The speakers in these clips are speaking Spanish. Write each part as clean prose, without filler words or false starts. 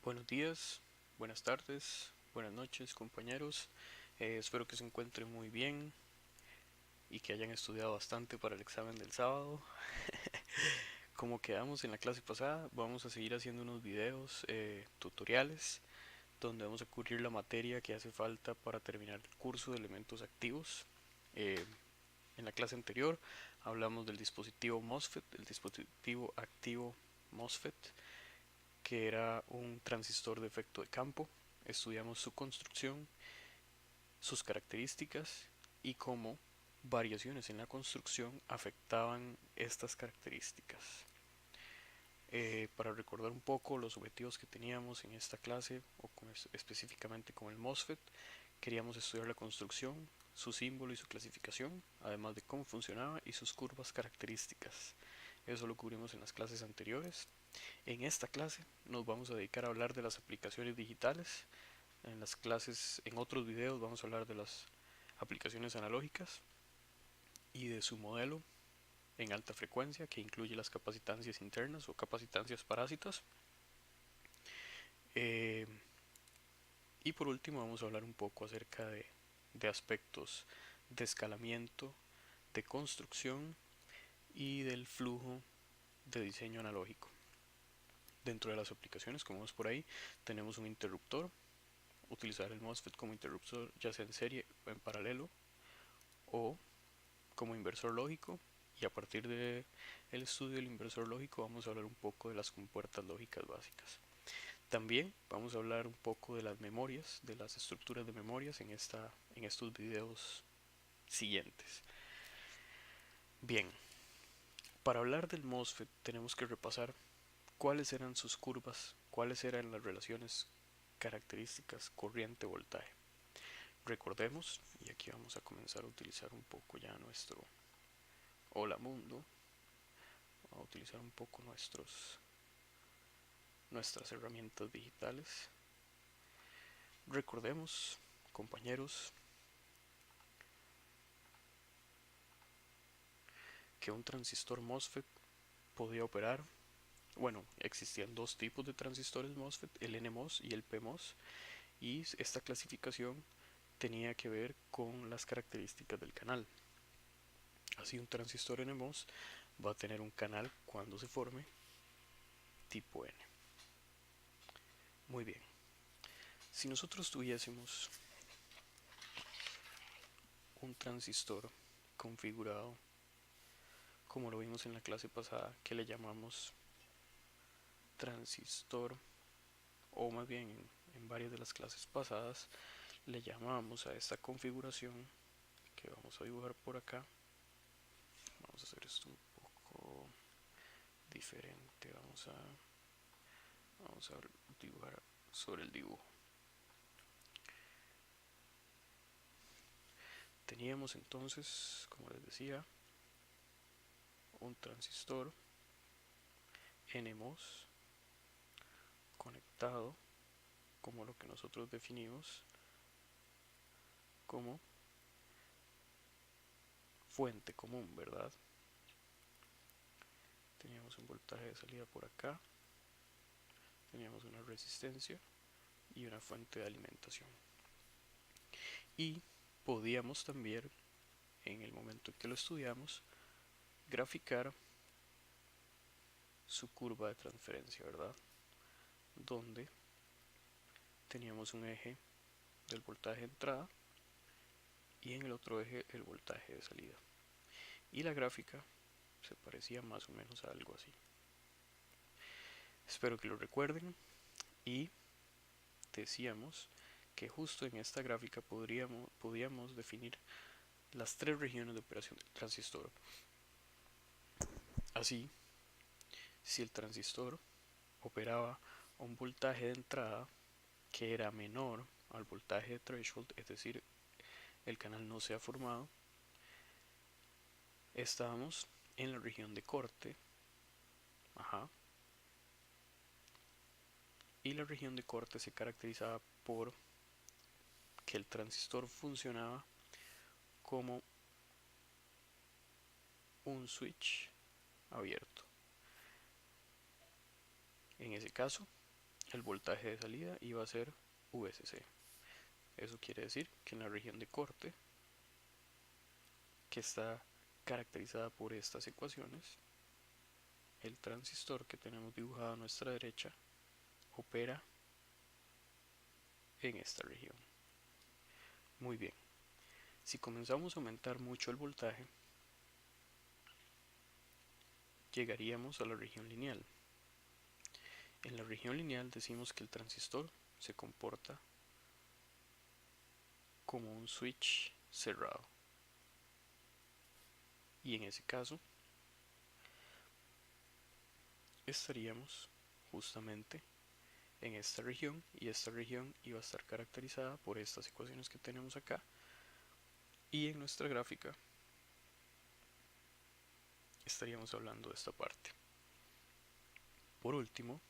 Buenos días, buenas tardes, buenas noches, compañeros. Espero que se encuentren muy bien y que hayan estudiado bastante para el examen del sábado. Como quedamos en la clase pasada, vamos a seguir haciendo unos videos tutoriales donde vamos a cubrir la materia que hace falta para terminar el curso de elementos activos. Eh, en la clase anterior hablamos del dispositivo MOSFET, el dispositivo activo MOSFET, que era un transistor de efecto de campo. Estudiamos su construcción, sus características y cómo variaciones en la construcción afectaban estas características. Para recordar un poco los objetivos que teníamos en esta clase, o específicamente con el MOSFET, queríamos estudiar la construcción, su símbolo y su clasificación, además de cómo funcionaba y sus curvas características. Eso lo cubrimos en las clases anteriores. En esta clase nos vamos a dedicar a hablar de las aplicaciones digitales. En otros videos vamos a hablar de las aplicaciones analógicas y de su modelo en alta frecuencia, que incluye las capacitancias internas o capacitancias parásitas. Eh, y por último vamos a hablar un poco acerca de aspectos de escalamiento, de construcción y del flujo de diseño analógico. Dentro de las aplicaciones, como vemos por ahí, tenemos un interruptor, utilizar el MOSFET como interruptor ya sea en serie o en paralelo, o como inversor lógico, y a partir de el estudio del inversor lógico vamos a hablar un poco de las compuertas lógicas básicas. También vamos a hablar un poco de las memorias, de las estructuras de memorias en estos videos siguientes. Bien, para hablar del MOSFET tenemos que repasar cuáles eran sus curvas, cuáles eran las relaciones características corriente-voltaje. Recordemos, y aquí vamos a comenzar a utilizar un poco ya nuestro Hola Mundo, a utilizar un poco nuestras herramientas digitales. Recordemos, compañeros, que un transistor MOSFET podía operar. Bueno, existían dos tipos de transistores MOSFET, el NMOS y el PMOS, y esta clasificación tenía que ver con las características del canal. Así, un transistor NMOS va a tener un canal cuando se forme tipo N. Muy bien, si nosotros tuviésemos un transistor configurado como lo vimos en la clase pasada, que le llamamos transistor, o más bien en varias de las clases pasadas le llamábamos a esta configuración que vamos a dibujar por acá. Vamos a hacer esto un poco diferente. Vamos a dibujar sobre el dibujo. Teníamos entonces, como les decía, un transistor NMOS conectado como lo que nosotros definimos como fuente común, ¿verdad? Teníamos un voltaje de salida por acá, teníamos una resistencia y una fuente de alimentación. Y podíamos también, en el momento en que lo estudiamos, graficar su curva de transferencia, ¿verdad? Donde teníamos un eje del voltaje de entrada y en el otro eje el voltaje de salida. Y la gráfica se parecía más o menos a algo así. Espero que lo recuerden. Y decíamos que justo en esta gráfica podíamos definir las tres regiones de operación del transistor. Así, si el transistor operaba a un voltaje de entrada que era menor al voltaje de threshold, es decir, el canal no se ha formado, estábamos en la región de corte. Ajá. Y la región de corte se caracterizaba por que el transistor funcionaba como un switch abierto. En ese caso, el voltaje de salida iba a ser VCC. Eso quiere decir que en la región de corte, que está caracterizada por estas ecuaciones, el transistor que tenemos dibujado a nuestra derecha opera en esta región. Muy bien, si comenzamos a aumentar mucho el voltaje, llegaríamos a la región lineal. En la región lineal decimos que el transistor se comporta como un switch cerrado. Y en ese caso estaríamos justamente en esta región, y esta región iba a estar caracterizada por estas ecuaciones que tenemos acá, y en nuestra gráfica estaríamos hablando de esta parte. Por último,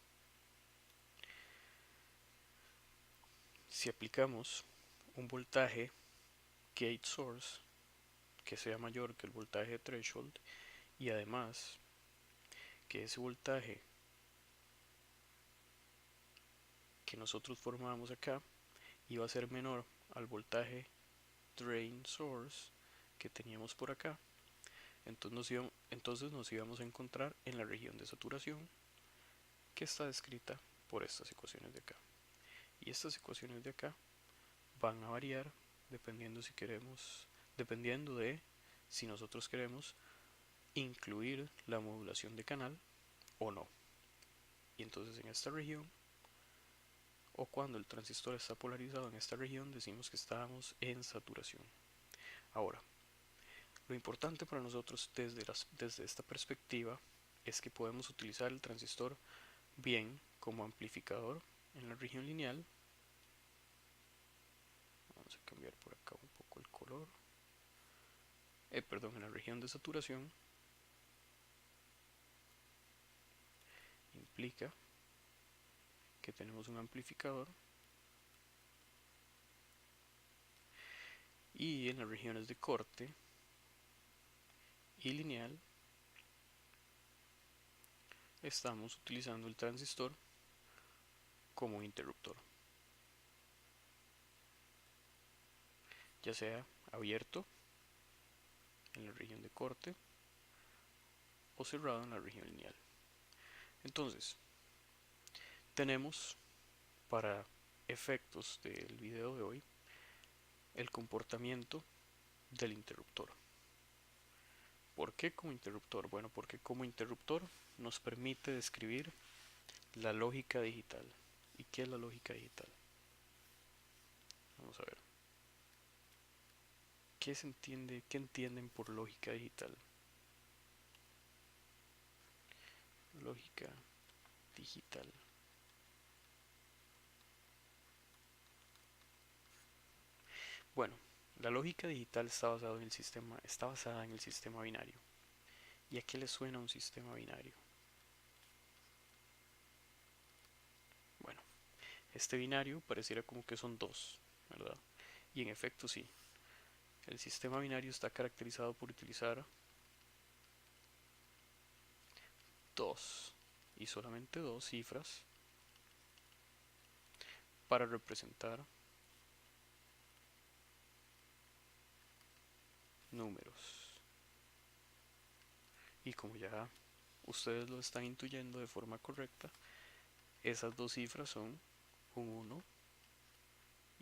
si aplicamos un voltaje gate source que sea mayor que el voltaje threshold, y además que ese voltaje que nosotros formamos acá iba a ser menor al voltaje drain source que teníamos por acá, entonces nos íbamos a encontrar en la región de saturación, que está descrita por estas ecuaciones de acá. Y estas ecuaciones de acá van a variar dependiendo de si nosotros queremos incluir la modulación de canal o no. Y entonces en esta región, o cuando el transistor está polarizado en esta región, decimos que estábamos en saturación. Ahora, lo importante para nosotros desde esta perspectiva es que podemos utilizar el transistor bien como amplificador en la región lineal. Vamos a cambiar por acá un poco el color. En la región de saturación implica que tenemos un amplificador, y en las regiones de corte y lineal estamos utilizando el transistor como interruptor, ya sea abierto en la región de corte o cerrado en la región lineal. Entonces, tenemos para efectos del video de hoy el comportamiento del interruptor. ¿Por qué como interruptor? Bueno, porque como interruptor nos permite describir la lógica digital. ¿Y qué es la lógica digital? Vamos a ver. ¿Qué se entiende? ¿Qué entienden por lógica digital? Lógica digital. Bueno, la lógica digital está basada en el sistema binario. ¿Y a qué le suena un sistema binario? Bueno, este binario pareciera como que son dos, ¿verdad? Y en efecto sí. El sistema binario está caracterizado por utilizar dos y solamente dos cifras para representar números. Y como ya ustedes lo están intuyendo de forma correcta, esas dos cifras son un 1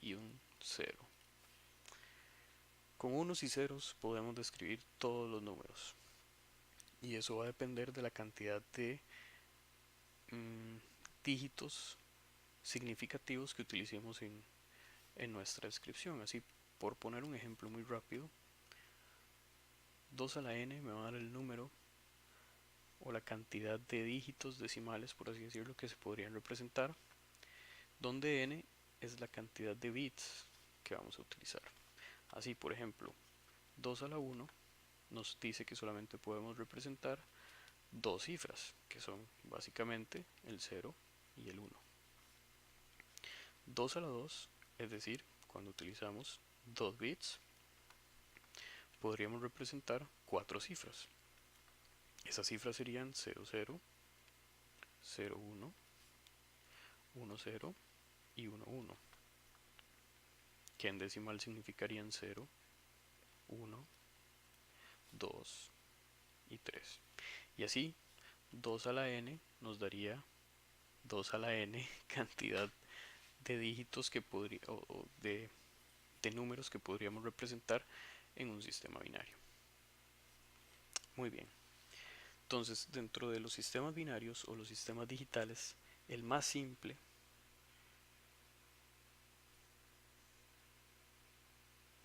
y un 0. Con unos y ceros podemos describir todos los números, y eso va a depender de la cantidad de mm, dígitos significativos que utilicemos en nuestra descripción. Así, por poner un ejemplo muy rápido, 2 a la n me va a dar el número o la cantidad de dígitos decimales, por así decirlo, que se podrían representar, donde n es la cantidad de bits que vamos a utilizar. Así, por ejemplo, 2 a la 1 nos dice que solamente podemos representar dos cifras, que son básicamente el 0 y el 1. 2 a la 2, es decir, cuando utilizamos 2 bits, podríamos representar cuatro cifras. Esas cifras serían 00, 01, 1, 0 y 1, 1, que en decimal significarían 0, 1, 2 y 3. Y así, 2 a la n nos daría 2 a la n cantidad de dígitos que podría, o de números que podríamos representar en un sistema binario. Muy bien. Entonces, dentro de los sistemas binarios o los sistemas digitales, el más simple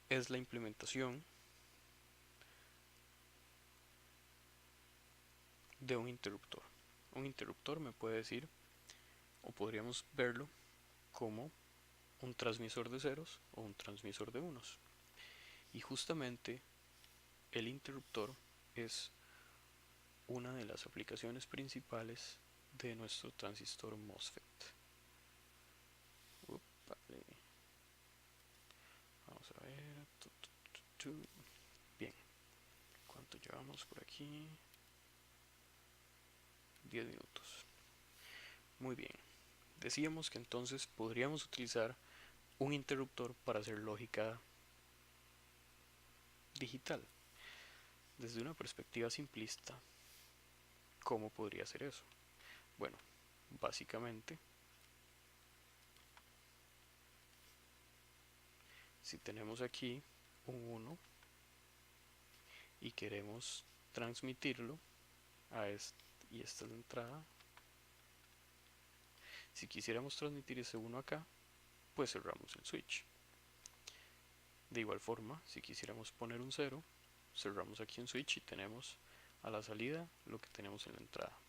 es la implementación de un interruptor. Un interruptor me puede decir, o podríamos verlo como un transmisor de ceros o un transmisor de unos. Y justamente el interruptor es una de las aplicaciones principales de nuestro transistor MOSFET. Vale. Vamos a ver. Bien. ¿Cuánto llevamos por aquí? 10 minutos. Muy bien. Decíamos que entonces podríamos utilizar un interruptor para hacer lógica digital. Desde una perspectiva simplista, ¿cómo podría ser eso? Bueno, básicamente, si tenemos aquí un 1 y queremos transmitirlo a y esta es la entrada, si quisiéramos transmitir ese 1 acá, pues cerramos el switch. De igual forma, si quisiéramos poner un 0, cerramos aquí un switch y tenemos a la salida lo que tenemos en la entrada.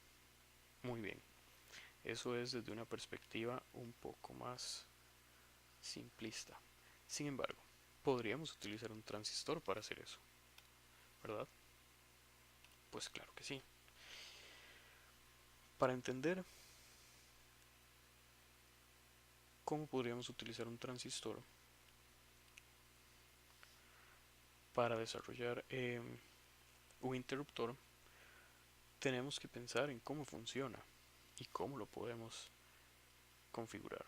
Muy bien, eso es desde una perspectiva un poco más simplista. Sin embargo, podríamos utilizar un transistor para hacer eso, ¿verdad? Pues claro que sí. Para entender cómo podríamos utilizar un transistor para desarrollar un interruptor, tenemos que pensar en cómo funciona y cómo lo podemos configurar.